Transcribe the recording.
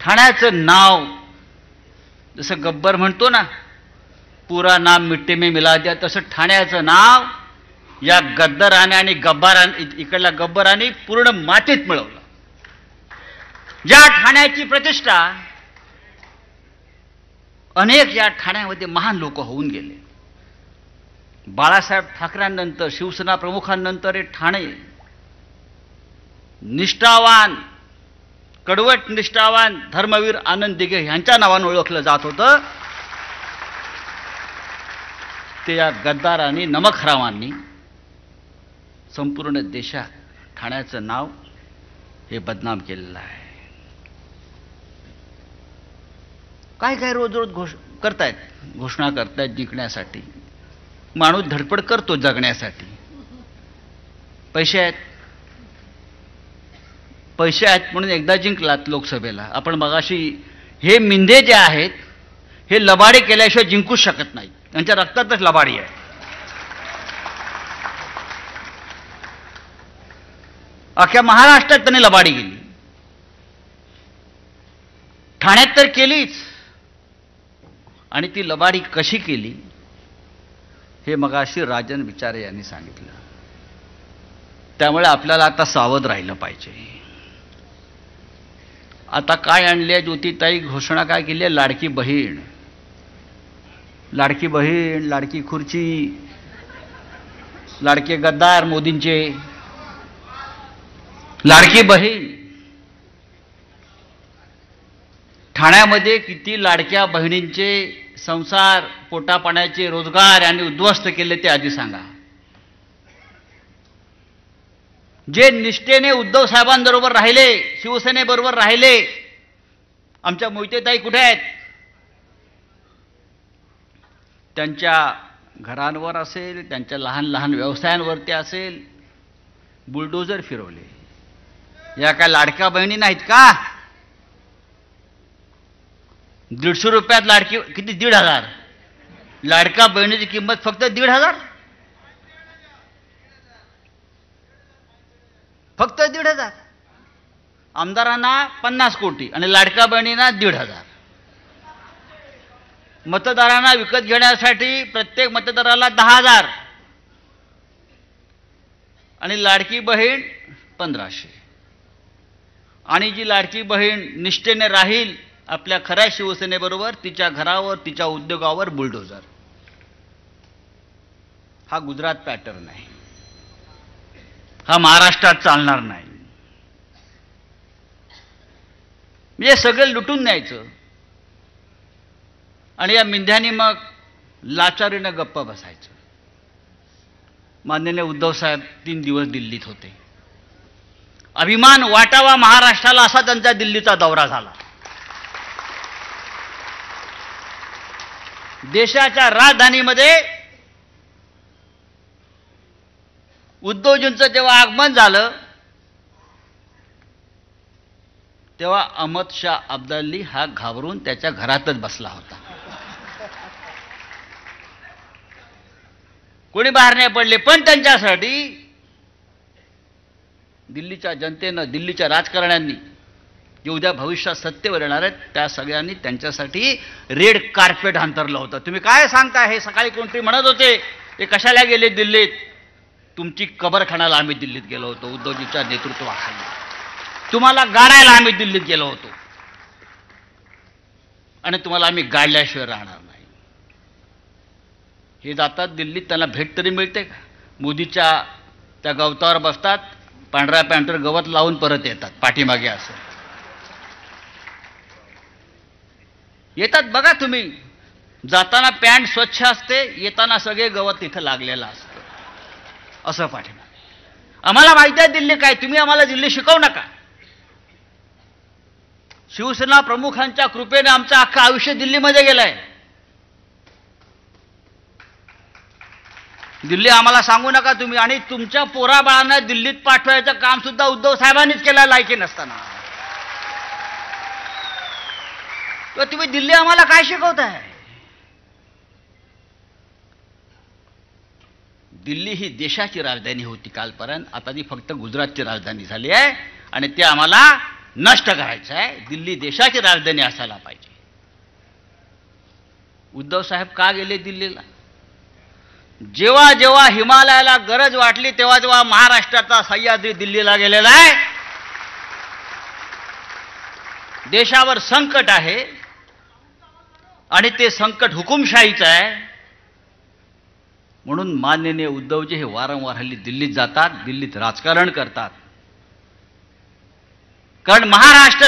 ठाण्याचं नाव जसं गब्बर म्हणतो ना, पुरा नाम मिट्टी में मिला दिया, तसं ठाण्याचं नाव या गद्दाराने आणि इकडल्या गब्बराने पूर्ण मातीत मिळवलं. या ठाण्याची प्रतिष्ठा अनेक या ठाण्यामध्ये महान लोक होऊन गेले. बाळासाहेब ठाकरेंनंतर, शिवसेना प्रमुखांनंतर हे ठाणे निष्ठावान, कडवट निष्ठावान धर्मवीर आनंद दिघे यांच्या नावाने ओळखलं जात होतं. ते या गद्दारांनी, नमखरावांनी संपूर्ण देशात ठाण्याचं नाव हे बदनाम केलेलं आहे. काय काय रोज रोज करतायत, घोषणा करतायत जिंकण्यासाठी. माणूस धडपड करतो जगण्यासाठी. पैसे आहेत, पैसे आहेत म्हणून एकदा जिंकलात लोकसभेला. आपण मगाशी हे मिंदे जे आहेत हे लबाडी केल्याशिवाय जिंकूच शकत नाहीत. त्यांच्या रक्तातच लबाडी आहे. अख्ख्या महाराष्ट्रात त्यांनी लबाडी केली, ठाण्यात तर केलीच. आणि ती लबाडी कशी केली हे मगाशी राजन विचारे यांनी सांगितलं. त्यामुळे आपल्याला आता सावध राहिलं पाहिजे. आता काय आणले ज्योतिताई, घोषणा काय केली आहे? लाडकी बहीण, लाडकी बहीण, लाडकी खुर्ची, लाडके गद्दार मोदींचे. लाडकी बहीण, ठाण्यामध्ये किती लाडक्या बहिणींचे संसार, पोटापाण्याचे, रोजगार यांनी उद्ध्वस्त केले ते आधी सांगा. जे निष्ठेने उद्धव साहेबांबरोबर राहिले, शिवसेनेबरोबर राहिले, आमच्या मोहितेताई कुठे आहेत? त्यांच्या घरांवर असेल, त्यांच्या लहान लहान व्यवसायांवरती असेल, बुलडोजर फिरवले. या काय लाडक्या बहिणी नाहीत का? 150 रुपयात लाडकी, किती? 1,500. लाडक्या बहिणीची किंमत फक्त 1,500, फक्त 1,500. आमदारांना 50 कोटी आणि लाडक्या बहिणींना 1,500. मतदारांना विकत घेण्यासाठी प्रत्येक मतदाराला 10,000 आणि लाडकी बहीण 1,500. आणि जी लाडकी बहीण निष्ठेने राहील आपल्या खऱ्या शिवसेनेबरोबर, तिच्या घरावर, तिच्या उद्योगावर बुलडोजर. हा गुजरात पॅटर्न आहे. हा महाराष्ट्रात चालणार नाही. म्हणजे सगळं लुटून न्यायचं आणि या मिंध्यानी मग लाचारीनं गप्प बसायचं. माननीय उद्धव साहेब 3 दिवस दिल्लीत होते. अभिमान वाटावा महाराष्ट्राला असा त्यांचा दिल्लीचा दौरा झाला. देशाच्या राजधानीमध्ये उद्धवजींचं जेव्हा आगमन झालं तेव्हा अहमद शाह अब्दाली हा घाबरून त्याच्या घरातच बसला होता. कोणी बाहेर नाही पडले. पण त्यांच्यासाठी दिल्लीच्या जनतेनं, दिल्लीच्या राजकारण्यांनी, जे उद्या भविष्यात सत्तेवर येणार आहेत त्या सगळ्यांनी त्यांच्यासाठी रेड कार्पेट अंथरलं होतं. तुम्ही काय सांगता? हे सकाळी कोणतरी म्हणत होते ते कशाला गेले दिल्लीत? तुमची कबर खाण्याला आम्ही दिल्लीत गेलो होतो उद्धवजीच्या नेतृत्वाखाली. तुम्हाला गाडायला आम्ही दिल्लीत गेलो होतो आणि तुम्हाला आम्ही गाडल्याशिवाय राहणार नाही. हे जातात दिल्लीत, त्यांना भेट तरी मिळते का? मोदीच्या त्या गवतावर बसतात, पांढऱ्या पॅन्टवर गवत लावून परत येतात पाठीमागे. असं येतात बघा तुम्ही. जाताना पॅन्ट स्वच्छ असते, येताना सगळे गवत तिथं लागलेलं असतं. असं पाठीमागे. आम्हाला माहिती आहे दिल्ली काय, तुम्ही आम्हाला दिल्ली शिकवू नका. शिवसेना प्रमुखांच्या कृपेने आमचं अख्खं आयुष्य दिल्लीमध्ये गेलंय. दिल्ली आम्हाला सांगू नका तुम्ही. आणि तुमच्या पोराबाळांना दिल्लीत पाठवायचं काम सुद्धा उद्धव साहेबांनीच केलं लायकी नसताना. तुम्ही दिल्ली आम्हाला काय शिकवताय? दिल्ली ही देशाची राजधानी होती कालपर्यंत, आता ती फक्त गुजरातची राजधानी झाली आहे. आणि ते आम्हाला नष्ट करायचं आहे. दिल्ली देशाची राजधानी असायला पाहिजे. उद्धव साहेब का गेले दिल्लीला? जेव्हा जेव्हा हिमालयाला गरज वाटली तेव्हा जेव्हा महाराष्ट्राचा सह्याद्री दिल्लीला गेलेला आहे. देशावर संकट आहे आणि ते संकट हुकुमशाहीचं आहे, म्हणून माननीय उद्धवजी हे वारंवार हल्ली दिल्लीत जातात, दिल्लीत राजकारण करतात. कारण महाराष्ट्र